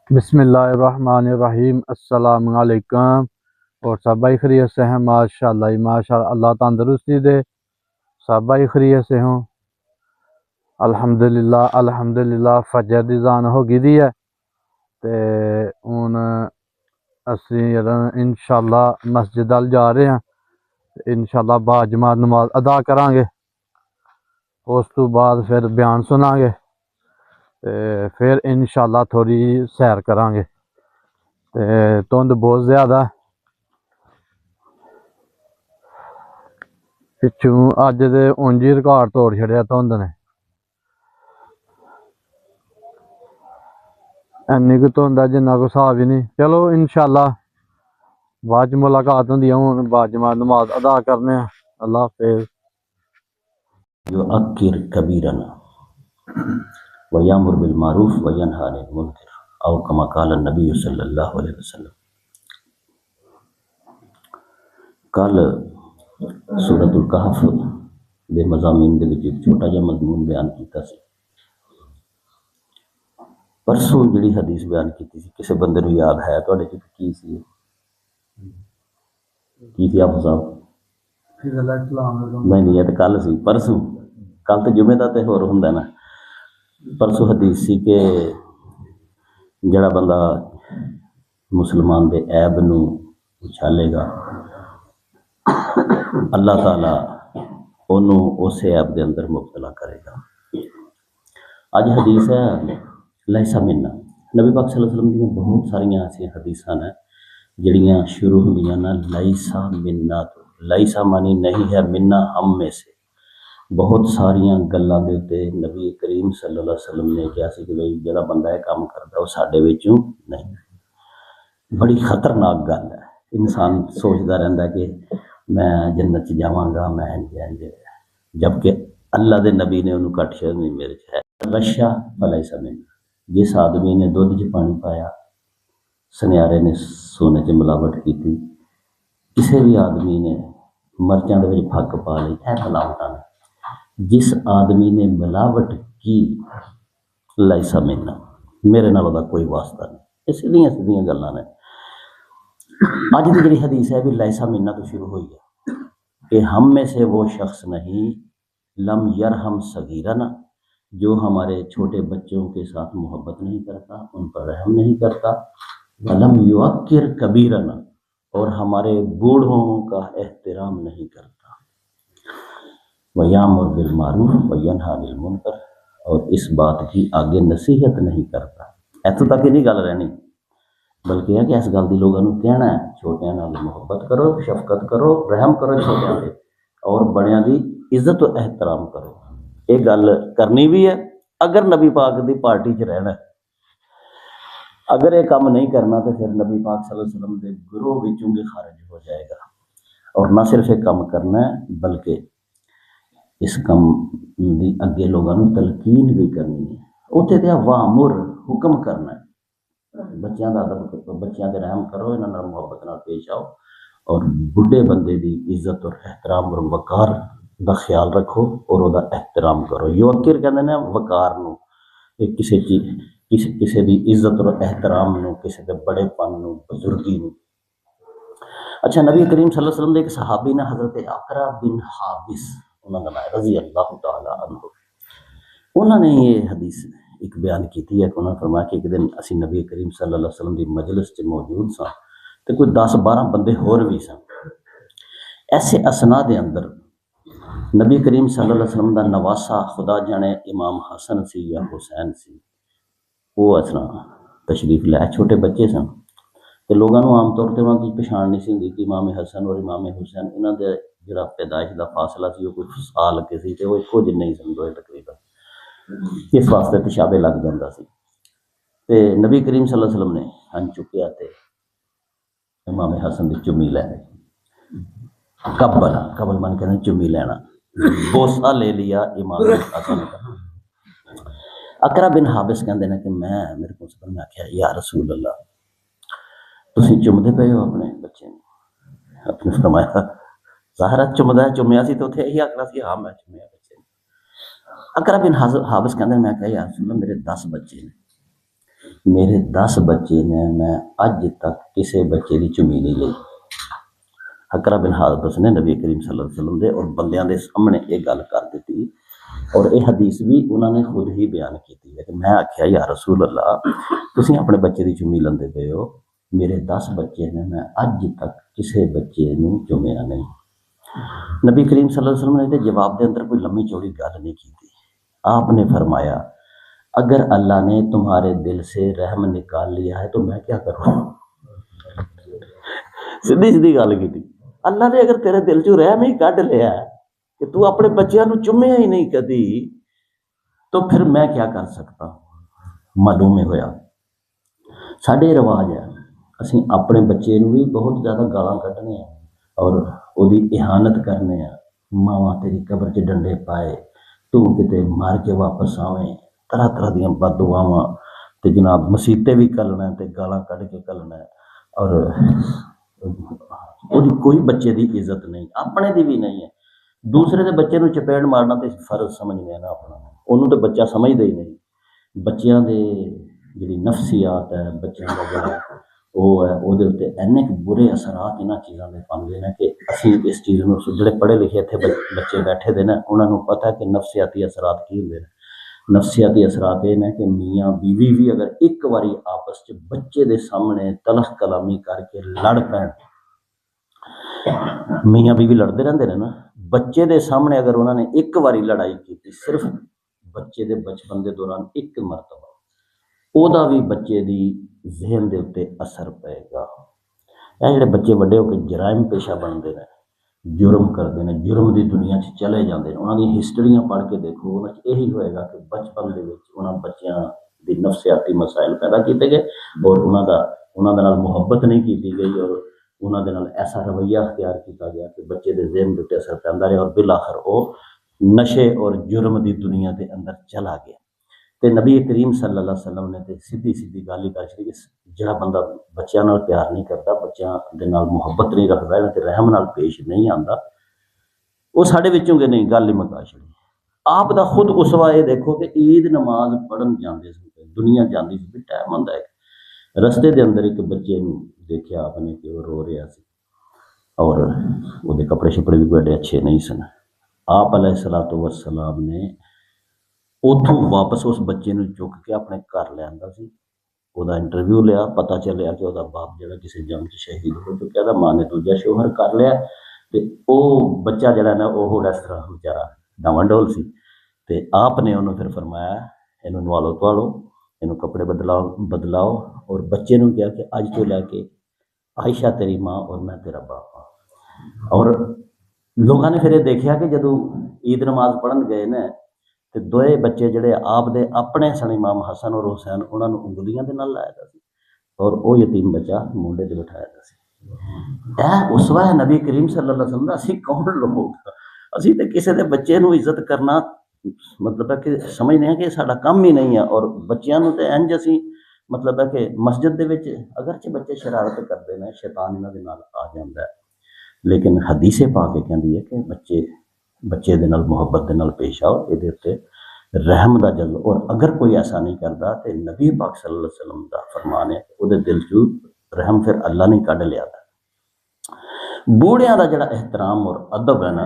بسم اللہ الرحمن الرحیم، السلام علیکم۔ اور سب بھائی خیریت سے ہیں؟ ماشاءاللہ ماشاءاللہ، اللہ تندرستی دے، سب بھائی خیریت سے ہوں الحمدللہ الحمدللہ۔ فجر دی اذان ہو گئی دی ہے تے ہن اسی انشاءاللہ مسجد ال جا رہے ہیں، انشاءاللہ با جماعت نماز ادا کران گے، اس تو بعد پھر بیان سناں گے تے پھر انشاءاللہ تھوڑی سیر کران گے تے تند بہت زیادہ پچھوں اج دے اونج ہی ریکارڈ توڑ چھڑیا تند نے، اینی کو تند ہے جنہ کو حساب ہی نہیں۔ چلو انشاءاللہ بعد ملاقات ہوندی ہے، ہن با جماعت نماز ادا کرنے ہیں۔ اللہ حافظ۔ یؤکر کبیرنا ویامر بالمعروف وینہی عن المنکر او کما قال النبی صلی اللہ علیہ وسلم۔ کل سورۃ الکہف دے مضامین دے وچ ایک چھوٹا جہا مضمون بیان کیتا سی۔ پرسوں جڑی حدیث بیان کیتی سی کسے بندے نوں یاد ہے تواڈے چ کی سی؟ کی تھی آپ صاحب؟ نہیں یہ تو کل سی، پرسوں کل تو جمعے دا تے ہور ہوندا نا۔ پرسوں حدیث سی کہ جڑا بندہ مسلمان دے عیب نو اچھالے گا اللہ تعالیٰ انہوں اس عیب دے اندر مبتلا کرے گا۔ اج حدیث ہے لیسا منا۔ نبی پاک صلی اللہ علیہ وسلم دی بہت ساریاں ایسی حدیثاں ہیں جڑیاں شروع ہوندیاں نا لیسا منا تو۔ لیسا مانی نہیں ہے، منا ہم میں سے۔ بہت ساریاں گلاں دے اوتے نبی کریم صلی اللہ علیہ وسلم نے کہا سی کہ بھئی جڑا بندہ یہ کام کردا وہ ساڈے وچوں نہیں۔ بڑی خطرناک گل ہے، انسان سوچدا رہندا ہے کہ میں جنت چ جاواں گا، میں انج جبکہ اللہ دے نبی نے انہوں کٹ شر نہیں میرے چ ہے۔ رشا فلیسا منا، جس آدمی نے دودھ چ پانی پایا، سنیارے نے سونے چ ملاوٹ کی تھی، کسی بھی آدمی نے مرچاں دے وچ پھک پا لی، ہے ملاوٹاں نے۔ جس آدمی نے ملاوٹ کی لیسا منا، میرے نال دا کوئی واسطہ نہیں۔ یہ سیدھیاں گلاں نے۔ اج دی جڑی حدیث ہے بھی لیسا منا تو شروع ہوئی ہے کہ ہم میں سے وہ شخص نہیں لم یرحم صغیرنا، جو ہمارے چھوٹے بچوں کے ساتھ محبت نہیں کرتا، ان پر رحم نہیں کرتا، ولم یؤکر کبیرنا، اور ہمارے بوڑھوں کا احترام نہیں کرتا، ویامر بالمعروف وینہی عن المنکر، اور اس بات کی آگے نصیحت نہیں کرتا۔ ایتھوں تک ہی نہیں گل رہنی، بلکہ یہ کہ اس گل دی لوگوں نوں کہنا ہے چھوٹیاں نال محبت کرو، شفقت کرو، رحم کرو چھوٹیاں تے، اور بڑیاں دی عزت و احترام کرو۔ یہ گل کرنی بھی ہے اگر نبی پاک دی پارٹی چ رہنا ہے۔ اگر یہ کام نہیں کرنا تو پھر نبی پاک صلی اللہ علیہ وسلم دے گروہ وچوں بھی خارج ہو جائے گا۔ اور نہ صرف یہ کام کرنا ہے بلکہ اس کام دی اگے لوگوں نوں تلقین بھی کرنی ہے۔ اتنے تے وامر حکم کرنا ہے، بچیاں دا ادب کرو، بچیاں تے رحم کرو، انہاں نال محبت نال پیش آؤ، اور بڈھے بندے دی عزت اور احترام اور وقار دا خیال رکھو اور او دا احترام کرو۔ یوکر کہندے نے وقار نو، کسی چیز کسی دی عزت اور احترام نو، کسی دے بڑے پن نو، بزرگی نو۔ اچھا، نبی کریم صلی اللہ علیہ وسلم دے ایک صحابی نے حضرت اقرا بن حابس انہوں نے رضی اللہ تعالی عنہ، انہوں نے یہ حدیث ایک بیان کی ہے کہ انہوں نے فرمایا کہ ایک دن اسی نبی کریم صلی اللہ علیہ وسلم دی مجلس چ موجود ساں تے کوئی 10-12 بندے ہور بھی سن۔ ایسے اسنا دے اندر نبی کریم صلی اللہ علیہ وسلم دا نواسا، خدا جانے امام حسن سی یا حسین سی، وہ اسنا تشریف لائے، چھوٹے بچے سن تے لوگوں کو عام طور تے انہاں دی پہچان نہیں سی ہوندی کہ امام حسن اور امام حسین انہاں دے جڑا پیدائش دا فاصلہ سی وہ کوئی سال کے سی تے وہ ایکو جنے ہی سن دوئے تقریباً، اس واسطے تشابہ لگ جاندہ سی۔ تے نبی کریم صلی اللہ علیہ وسلم نے ہن چکیا تے امام حسن دی چمی لے لئی، قبل من کہنے چمی لینا، بوسہ لے لیا امام حسن کا۔ اقرا بن حابس کہندے نے کہ میرے کو سبن میں آکھیا یا رسول اللہ تسی چمدے پئے ہو اپنے بچے نے؟ اپنے فرمایا ظاہر ہے چمدا ہے، چمیا سی تو اتھے یہی آکھنا سی ہاں میں چمیا بچے نے۔ اقرا بن حابس کہندے میں کہا یا رسول اللہ میرے 10 بچے نے میرے 10 بچے نے میں اج تک کسی بچے کی چمی نہیں لی۔ اقرا بن حابس نے نبی کریم صلی اللہ علیہ وسلم دے اور بندیاں دے سامنے یہ گل کر دیتی، اور یہ حدیث بھی انہوں نے خود ہی بیان کی ہے کہ میں آخیا یا رسول اللہ تسی اپنے بچے کی چمی لیندے پے ہو، میرے 10 بچے نے میں اج تک کسی بچے نوں چومیا نہیں۔ نبی کریم صلی اللہ علیہ وسلم نے جواب دے اندر کوئی لمبی چوڑی گل نہیں کی تھی۔ آپ نے فرمایا اگر اللہ نے تمہارے دل سے رحم نکال لیا ہے تو میں کیا کروں؟ سیدھی سیدھی گل کی تھی، اللہ نے اگر تیرے دل چوں رحم ہی کڈ لیا ہے کہ تو اپنے بچیاں نوں چومیا ہی نہیں کدی، تو پھر میں کیا کر سکتا ہوں؟ معلوم ہویا ساڈے رواج ہے اسی اپنے بچے نوں بھی بہت زیادہ گالاں کڈنے ہیں اور وہی احانت کرنے ہیں، ماواں تیری قبر چ ڈنڈے پائے، تو کتے مار کے واپس آویں، طرح طرح دیاں بد دعاواں تے جناب مسیطے بھی کلنا تے گالاں کڈ کے کلنا، اور وہی کوئی بچے دی عزت نہیں، اپنے دی بھی نہیں ہے۔ دوسرے دے بچے نوں چپیڑ مارنا تے فرض سمجھنے نا اپنا، انہوں تے بچہ سمجھدا ہی نہیں۔ بچیاں دے جڑی نفسیات ہے، بچیاں دا جڑا وہ ہے وہ دے اتنے اینے برے اثرات انہاں چیزاں دے پاندے نے کہ اسی اس چیز نوں جڑے پڑھے لکھے اتنے بچے بیٹھے دے نا انہاں نوں پتہ ہے کہ نفسیاتی اثرات کی ہوندے نے۔ نفسیاتی اثرات یہ نے کہ میاں بیوی بھی اگر ایک واری آپس چ بچے دے سامنے تلخ کلامی کر کے لڑ پین، میاں بیوی لڑتے رہتے ہیں نا، بچے دے سامنے اگر انہوں نے ایک واری لڑائی کی صرف بچے دے بچپن دے دوران ایک مرتبہ، او دا بھی بچے دی ذہن دے اتنے اثر پائے گا۔ یہ جڑے بچے وڈے ہو کے جرائم پیشہ بنتے ہیں، جرم کرتے ہیں، جرم دی دنیا چ چلے جاتے ہیں، انہوں کی ہسٹریاں پڑھ کے دیکھو انہوں یہی ہوئے گا کہ بچپن دے وچ انہاں بچیاں دی نفسیاتی مسائل پیدا کیتے گئے اور انہاں دے نال محبت نہیں کی گئی، اور انہاں دے نال ایسا رویہ اختیار کیتا گیا کہ بچے دے ذہن دے تے اثر پیندا رہا اور بالآخر وہ نشے اور جرم دی دنیا دے اندر چلا گیا۔ تے نبی کریم صلی اللہ علیہ وسلم نے تے سیدھی سیدھی گل ہی کر چڑی کہ جڑا بندہ بچیاں نال پیار نہیں کرتا، بچیاں دے نال محبت نہیں رکھدا، انہاں تے رحم نال پیش نہیں آندا، وہ ساڈے وچوں کہ نہیں گل ہی مکا چھڑی۔ آپ دا خود اسوا یہ دیکھو کہ عید نماز پڑھن جاندے سی، دنیا جاندی سی، ٹائم ہوندا ہے، رستے دے اندر ایک بچے نوں دیکھیا آپ نے کہ وہ رو رہا سی اور وہ دے کپڑے شپڑے بھی بڑے اچھے نہیں سن۔ آپ علیہ الصلوۃ والسلام نے اتوں واپس اس بچے نوں چک کے اپنے گھر لے آندا سی، وہ انٹرویو لیا، پتہ چلیا کہ وہ باپ جڑا کسی جنگ چ شہید ہو چکا تھا، ماں نے دوجا شوہر کر لیا، تے او بچہ جڑا نا وہ اس طرح بیچارا ڈاواں ڈول سی، تے آپ نے انہوں پھر فرمایا اینوں نوالو توالو، اینوں کپڑے بدلاؤ اور بچے نوں کہا کہ اج تو لے کے عائشہ تیری ماں اور میں تیرا باپ ہاں۔ اور لوگوں نے پھر یہ دیکھا کہ جدو عید نماز پڑھن گئے نا تو دوئے بچے جڑے آپ دے اپنے سن امام حسن اور حسین انہوں نے انگلیاں دے نال لایا دا سی اور وہ یتیم بچہ مونڈے تے بٹھایا دا سی۔ اے اسوہ ہے نبی کریم صلی اللہ علیہ وسلم، اسی کون لوگ اسی تے کسی دے بچے نوں عزت کرنا مطلب ہے کہ سمجھنے ہیں کہ ساڈا کم ہی نہیں ہے، اور بچیاں نوں تے انج اسی مطلب ہے کہ مسجد دے وچ اگرچہ بچے شرارت کرتے ہیں، شیطان انہاں دے نال آ جاندا ہے، لیکن حدیث پاک کہندی ہے کہ بچے دے نال محبت دے نال پیش آؤ، یہ دے تے رحم دا جذبہ، اور اگر کوئی ایسا نہیں کرتا تو نبی پاک صلی اللہ علیہ وسلم دا فرمان ہے کہ وہ دے دل چوں رحم پھر اللہ نے کڈ لیا دا۔ بوڑھیاں دا جڑا احترام اور ادب ہے نا،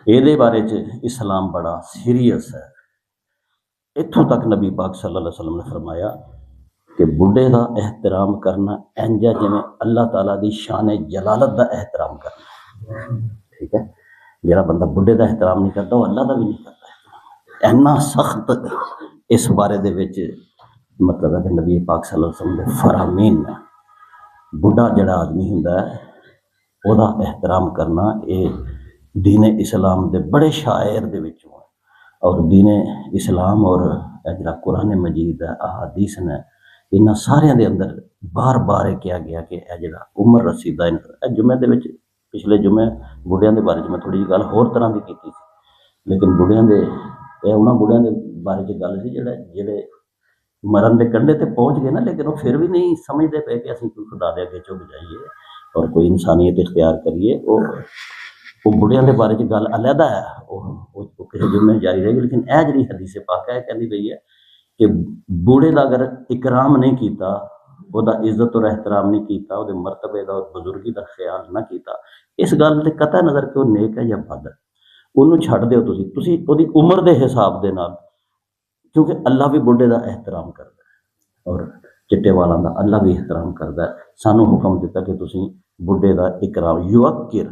یہ بارے اسلام بڑا سیریس ہے۔ اتوں تک نبی پاک صلی اللہ علیہ وسلم نے فرمایا کہ بڈھے دا احترام کرنا انجا جویں اللہ تعالیٰ دی شان جلالت دا احترام کرنا، ٹھیک ہے؟ جڑا بندہ بڈھے دا احترام نہیں کرتا وہ اللہ دا بھی نہیں کرتا۔ اینا سخت اس بارے دے وچ مطلب ہے کہ نبی پاک صلی اللہ علیہ وسلم دے فرامین ہے۔ بڈھا جڑا آدمی ہوندا ہے وہ دا احترام کرنا یہ دین اسلام دے بڑے شاعر دے وچوں ہے، اور دین اسلام اور جڑا قرآن مجید ہے، احادیث نے، انہاں سارے دے اندر بار بار کیا گیا کہ اے جڑا عمر رسیدہ جمعے دے وچ پچھلے جمعے بڑھیاں دے بارے میں تھوڑی جی گل ہور طرح دی کیتی سی، لیکن بڑھیاں دے انہاں بڑھیاں دے بارے گل سی جڑے مرن دے کنڈے تے پہنچ گئے نا، لیکن وہ پھر بھی نہیں سمجھتے پے کہ اسی کوئی خدا دے اگے چک جائیے اور کوئی انسانیت اختیار کریے۔ وہ بڑھیاں دے بارے گل علیحدہ ہے، وہ کسی جمعے جاری رہے گی، لیکن اے جڑی حدیث پاک ہے کہندی پئی ہے کہ بوڑھے دا اگر اکرام نہیں کیتا، ਉਹਦਾ ਇੱਜ਼ਤ ਔਰ احترام نہیں ਕੀਤਾ, ਉਹਦੇ ਮਰਤਬੇ ਦਾ ਔਰ ਬਜ਼ੁਰਗੀ ਦਾ ਖਿਆਲ ਨਾ ਕੀਤਾ, ਇਸ ਗੱਲ ਤੇ ਕਤਈ ਨਜ਼ਰ ਕਿ ਉਹ ਨੇਕ ਹੈ ਜਾਂ ਬਦ ਹੈ, ਉਹਨੂੰ ਛੱਡ ਦਿਓ ਤੁਸੀਂ ਉਹਦੀ ਉਮਰ ਦੇ ਹਿਸਾਬ ਦੇ ਨਾਲ, ਕਿਉਂਕਿ ਅੱਲਾ ਵੀ ਬੁੱਢੇ ਦਾ احترام ਕਰਦਾ ਹੈ ਔਰ ਚਿੱਟੇ ਵਾਲਾਂ ਦਾ ਅੱਲਾ ਵੀ احترام ਕਰਦਾ ਹੈ। ਸਾਨੂੰ ਹੁਕਮ ਦਿੱਤਾ ਕਿ ਤੁਸੀਂ ਬੁੱਢੇ ਦਾ ਇਕਰਾਮ ਯੁਅੱਕਿਰ।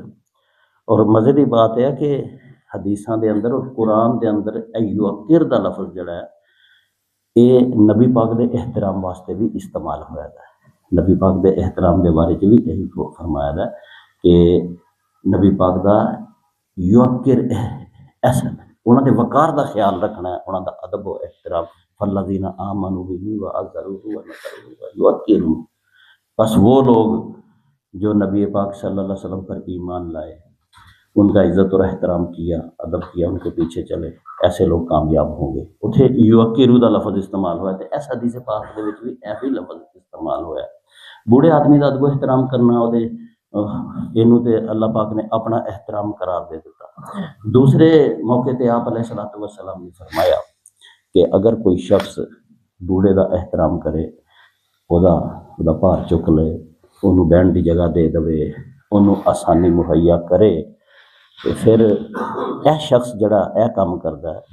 ਔਰ ਮਜ਼ੇ ਦੀ ਬਾਤ ਇਹ ਹੈ ਕਿ ਹਦੀਸਾਂ ਦੇ ਅੰਦਰ ਔਰ ਕੁਰਾਨ ਦੇ ਅੰਦਰ ਇਹ ਯੁਅੱਕਿਰ ਦਾ ਲਫ਼ਜ਼ ਜਿਹੜਾ ਹੈ ਇਹ ਨਬੀ ਪਾਕ ਦੇ احترام ਵਾਸਤੇ ਵੀ ਇਸਤੇਮਾਲ ਹੋਇਆ ਹੈ। ਨਬੀ ਪਾਕ ਦੇ احترام ਦੇ ਬਾਰੇ 'ਚ ਵੀ ਇਹੀ ਫਰਮਾਇਆ ਹੈ ਕਿ ਨਬੀ ਪਾਕ ਦਾ ਯੁਅੱਕਿਰ ਅਹਿਸਨ, ਉਹਨਾਂ ਦੇ ਵਕਾਰ ਦਾ ਖਿਆਲ ਰੱਖਣਾ, ਉਹਨਾਂ ਦਾ ਅਦਬ ਔਰ احترام। فَالَّذِينَ آمَنُوا بِهِ وَعَزَّرُوهُ وَنَصَرُوهُ وَيُوَقِّرُونَ، بس وہ لوگ جو نبی پاک صلی اللہ علیہ وسلم پر ایمان لائے، ان کا عزت اور احترام کیا، ادب کیا، ان کے پیچھے چلے، ایسے لوگ کامیاب ہوں گے۔ اتھے یوکرو دا لفظ استعمال ہوا ہے، تو اس حدیث پاک دے وچ بھی ایہی لفظ استعمال ہوا ہے۔ بوڑھے آدمی دا ادب و احترام کرنا، او دے اینوں تے اللہ پاک نے اپنا احترام قرار دے دیتا۔ دوسرے موقع تے آپ علیہ الصلوۃ والسلام نے فرمایا کہ اگر کوئی شخص بوڑھے دا احترام کرے، ਉਹਦਾ ਭਾਰ ਚੁੱਕ ਲਏ، ਉਹਨੂੰ ਬਹਿਣ ਦੀ ਜਗ੍ਹਾ ਦੇ ਦੇਵੇ، ਉਹਨੂੰ ਆਸਾਨੀ ਮੁਹੱਈਆ ਕਰੇ، ਤੇ ਫਿਰ ਇਹ ਸ਼ਖਸ ਜਿਹੜਾ ਇਹ ਕੰਮ ਕਰਦਾ ਹੈ،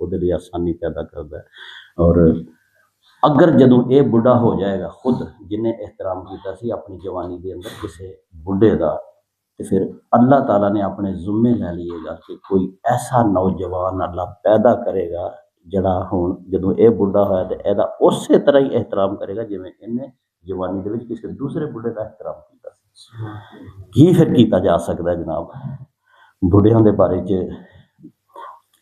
ਉਹਦੇ ਲਈ ਆਸਾਨੀ ਪੈਦਾ ਕਰਦਾ ਹੈ। ਔਰ ਅਗਰ ਜਦੋਂ ਇਹ ਬੁੱਢਾ ਹੋ ਜਾਏਗਾ ਖੁਦ ਜਿਹਨੇ احترام ਕੀਤਾ ਸੀ ਆਪਣੀ ਜਵਾਨੀ ਦੇ ਅੰਦਰ ਕਿਸੇ ਬੁੱਢੇ ਦਾ، ਤੇ ਫਿਰ اللہ تعالیٰ نے اپنے ذمے لے لیے گا کہ کوئی ایسا نوجوان اللہ پیدا کرے گا ਜਿਹੜਾ ਹੁਣ ਜਦੋਂ ਇਹ ਬੁੱਢਾ ਹੋਇਆ ਤੇ ਇਹਦਾ ਉਸੇ ਤਰ੍ਹਾਂ ਹੀ احترام ਕਰੇਗਾ ਜਿਵੇਂ ਇਹਨੇ ਜਵਾਨੀ ਦੇ ਵਿੱਚ ਕਿਸੇ ਦੂਸਰੇ ਬੁੱਢੇ ਦਾ احترام ਕੀਤਾ ਸੀ। ਕੀ ਫਿਰ ਕੀਤਾ ਜਾ ਸਕਦਾ ਹੈ ਜਨਾਬ? ਬੁੱਢਿਆਂ ਦੇ ਬਾਰੇ 'ਚ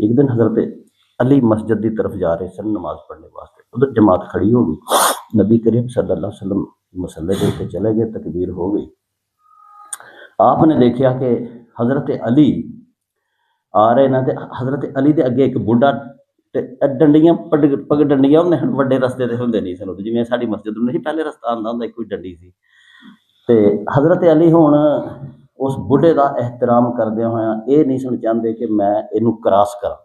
ਇੱਕ ਦਿਨ حضرت علی مسجد ਦੀ ਤਰਫ ਜਾ ਰਹੇ ਸਨ ਨਮਾਜ਼ ਪੜ੍ਹਨੇ ਵਾਸਤੇ, ਉਧਰ ਜਮਾਤ ਖੜੀ ਹੋ ਗਈ। نبی کریم صلی اللہ علیہ وسلم مسلح کے اوپر چلے گئے، تکبیر ہو گئی۔ آپ نے دیکھا کہ حضرت علی آ رہے نا، حضرت علی دے اگے ایک بڑھا ڈنڈیاں پگ ڈنڈیاں انہیں وڈے رستے تے ہوندے نہیں سن، جویں ساڈی مسجد نہیں پہلے رستہ آندا ہوندا کوئی ڈنڈی سی، تے حضرت علی ہن اس بڑھے دا احترام کردے ہوئے یہ نہیں سن چاہندے کہ میں اینوں کراس کراں،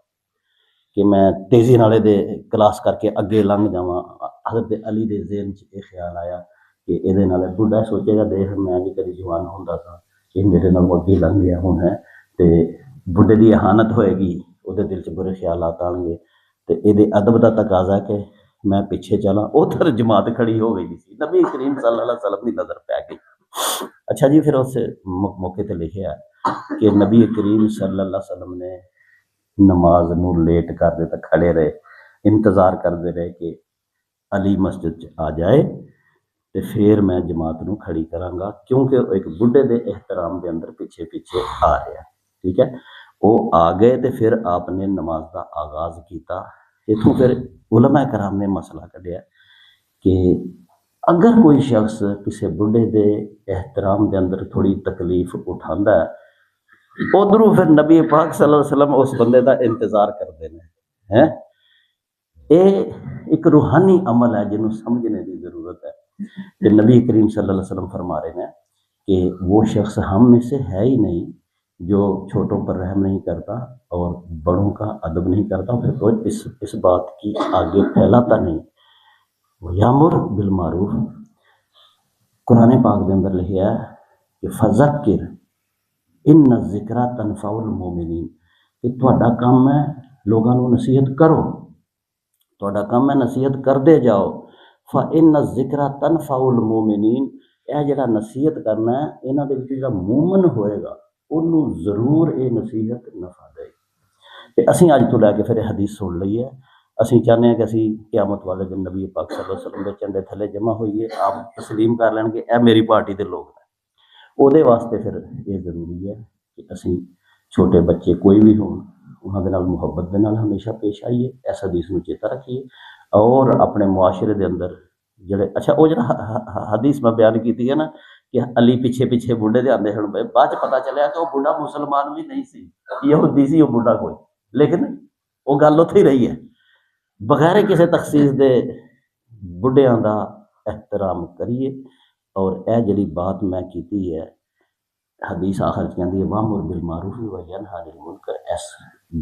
کہ میں تیزی نالے دے کلاس کر کے اگے لنਘ جاواں۔ حضرت علی دے ذہن 'ਚ یہ خیال آیا کہ یہ نال بڑھا سوچے گا دیکھ میں بھی کدی جوان ہوندا سا، یہ میرے نال اگے لنਘ گیا ہوں ہے، تے بڑھے دی اہانت ہوئے گی، وہ دل 'ਚ برے خیالات آن گے، تے یہ ادب دا تقاضا کہ میں پیچھے چلاں۔ ادھر جماعت کھڑی ہو گئی سی، نبی کریم صلی اللہ علیہ وسلم کی نظر پی گئی۔ اچھا جی، پھر اس موقع تے لکھیا کہ نبی کریم صلی اللہ علیہ وسلم نے نماز نو لیٹ کر دے تے کھڑے رہے، انتظار کرتے رہے کہ علی مسجد آ جائے تو پھر میں جماعت نو کھڑی کراں گا، کیونکہ ایک بڑھے دے احترام دے اندر پیچھے پیچھے آ رہا ہے۔ ٹھیک ہے، وہ آ گئے تو پھر آپ نے نماز دا آغاز کیتا۔ اتوں پھر علماء کرام نے مسئلہ کڈیا کہ اگر کوئی شخص کسی بڑھے دے احترام دے اندر تھوڑی تکلیف اٹھاندا ہے، ادھروں پھر نبی پاک صلی اللہ علیہ وسلم اس بندے دا انتظار کرتے ہیں۔ یہ ایک روحانی عمل ہے جنہوں سمجھنے کی ضرورت ہے کہ نبی کریم صلی اللہ علیہ وسلم فرما رہے ہیں کہ وہ شخص ہم میں سے ہے ہی نہیں جو چھوٹوں پر رحم نہیں کرتا اور بڑوں کا ادب نہیں کرتا، پھر تو اس بات کی آگے پھیلاتا نہیں۔ یامر بالمعروف، قرآن پاک کے اندر لکھا ہے کہ فذکر ان الذکرى تنفع المؤمنین، کہ تہاڈا کام ہے لوگاں نوں نصیحت کرو، تہاڈا کام ہے نصیحت کردے جاؤ۔ فإن الذکرى تنفع المؤمنین، یہ جڑا نصیحت کرنا ہے انہاں دے وچ جڑا مومن ہوئے گا انہوں ضرور یہ نصیحت نفع دے گی۔ تے اسی اج تو لے کے پھر حدیث سن لئی ہے، اسی چاہتے ہیں کہ اسی قیامت والے دن نبی پاک صلی اللہ علیہ وسلم دے جھنڈے تھلے جمع ہوئیے، آپ تسلیم کر لین گے اے میری پارٹی دے لوگ ہیں۔ وہ دے واسطے پھر یہ ضروری ہے کہ اسی چھوٹے بچے کوئی بھی ہوں انہاں دے نال محبت دے نال ہمیشہ پیش آئیے، اس حدیث نو چیتا رکھیے، اور اپنے معاشرے دے اندر جڑے اچھا وہ جڑا حدیث میں بیان کیتی ہے نا کہ علی پیچھے پیچھے بوڑھے دے آندے ہن، بعد چ پتہ چلیا کہ وہ بوڑھا مسلمان بھی نہیں سی، یہودی سی وہ بوڑھا کوئی، لیکن وہ گل اتھے ہی رہی ہے۔ بغیر کسی تخصیص دے بوڑھیاں دا احترام کریے، اور اے جڑی بات میں کیتی ہے حدیث آخر کہندی ہے وامر بالمعروف و ینہی عن المنکر، اس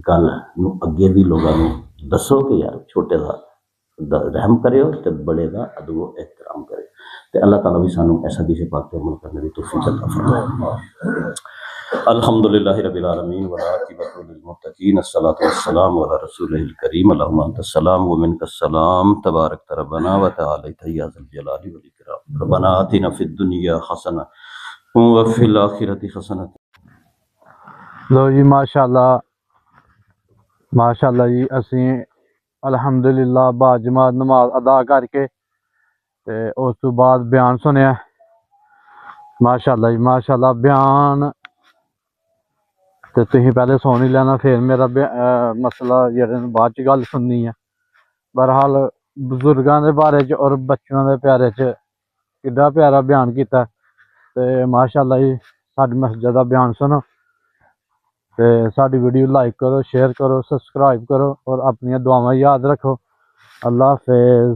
ਗੱਲ ਨੂੰ ਅੱਗੇ ਵੀ ਲੋਕਾਂ ਨੂੰ ਦੱਸੋ ਕਿ ਯਾਰ ਛੋਟੇ ਦਾ ਰਹਿਮ ਕਰਿਓ ਤੇ ਬੜੇ ਦਾ ਅਦਬ ਇhtਰਾਮ ਕਰਿਓ। ਤੇ ਅੱਲਾਹ ਤਾਲਾ ਵੀ ਸਾਨੂੰ ਇਸ ਹਦੀਸ ਪਾਕ ਤੇ ਅਮਲ ਕਰਨ ਦੀ ਤੌਫੀਕ ਅਤਾ ਫਰਮਾਏ। الحمدللہ رب العالمین والعاقبۃ للمتقین الصلاۃ والسلام علی رسولہ الکریم اللہم انت السلام ومنک السلام تبارک ربنا وتعالیت یا ذا الجلال والاکرام ربنا آتنا فی الدنیا حسنہ وفی الآخرۃ حسنہ۔ لو جی ماشاءاللہ جی ਅਸੀਂ الحمدللہ باجماعت نماز ادا کر کے تے اس تو بعد بیان سنیا ماشاءاللہ جی ماشاءاللہ بیان تے تسی پہلے سن ہی لینا پھر میرا مسئلہ جڑے بعد چ گل سننی ہے۔ بہرحال بزرگاں دے بارے چ اور بچوں دے پیارے چ کڈا پیارا بیان کیتا تے ماشاءاللہ جی ساڈی مسجد دا بیان سنو تے ساڈی ویڈیو لائک کرو شیئر کرو سبسکرائب کرو اور اپنی دعاواں یاد رکھو۔ اللہ حافظ۔